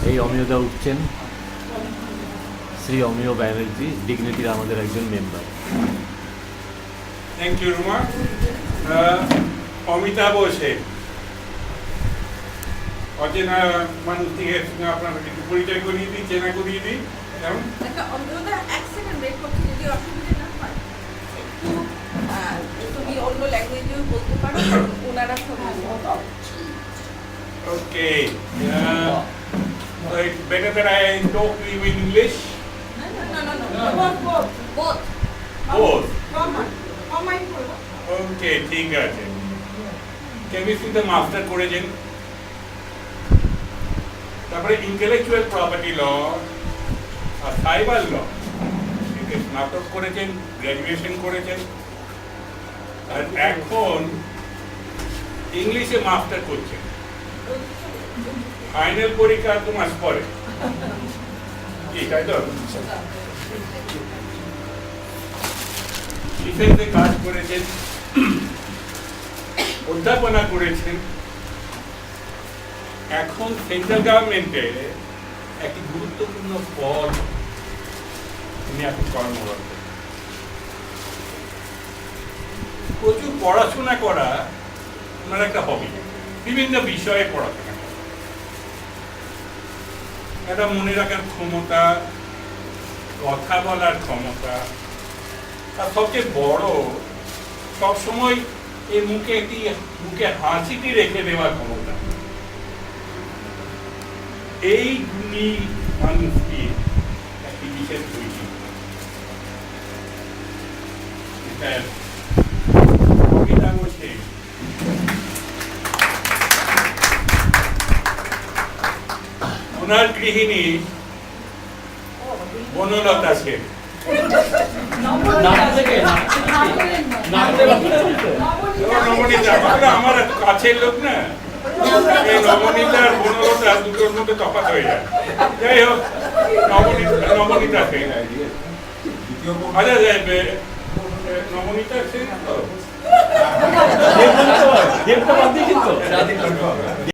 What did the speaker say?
এই অমিয়দা উঠছেন শ্রী অমিয় ব্যানার্জি, ডিগনিটির আমাদের একজন member. Thank you Ruma. Amitabh Sen অচেনা মানুষ থেকে আপনারা একটু পরিচয় করিয়ে দিই, চেনা করিয়ে দিই। যেমন এক সেকেন্ড ব্রেক করছি, যদি অসুবিধা না হয় একটু তুমি অন্য ল্যাঙ্গুয়েজেও বলতে পারো, ওনারা সবাই। Okay. It's better that I talk to you in English. Both. Both. Okay, ঠিক আছে। কেমিস্ট্রিতে মাস্টার করেছেন, তারপরে ইন্টেলেকচুয়াল প্রপার্টি ল আর সাইবার ল থেকে স্নাতক করেছেন, গ্র্যাজুয়েশন করেছেন, আর এখন ইংলিশে মাস্টার করছেন। ফাইনাল পরীক্ষা 2 মাস পরে, কি তাই তো? ডিফেন্সে কাজ করেছেন, অধ্যাপনা করেছেন, এখন সেন্ট্রাল গভর্নমেন্টে একটি গুরুত্বপূর্ণ পদ তিনি এখন কর্মরত। প্রচুর পড়াশোনা করা ওনার একটা হবি, বিভিন্ন বিষয়ে পড়াশোনা করা, একটা মনে রাখার ক্ষমতা, কথা বলার ক্ষমতা, আর সবচেয়ে বড় সবসময় এই মুখে হাসিটি রেখে দেওয়ার ক্ষমতা। এই গুণী মানুষটি একটি বিশেষ বৈশিষ্ট্য। অমিতাভ সেন ওনার গৃহিণী বনলতা সেন। নবনীতা আমার কাছের লোক না, এই নবনীতা আর বনলতা দুটোর মধ্যে তফাৎ হয়ে যায়। যাই হোক, নবনীতা সেন। আচ্ছা, নবনীতা সেন তো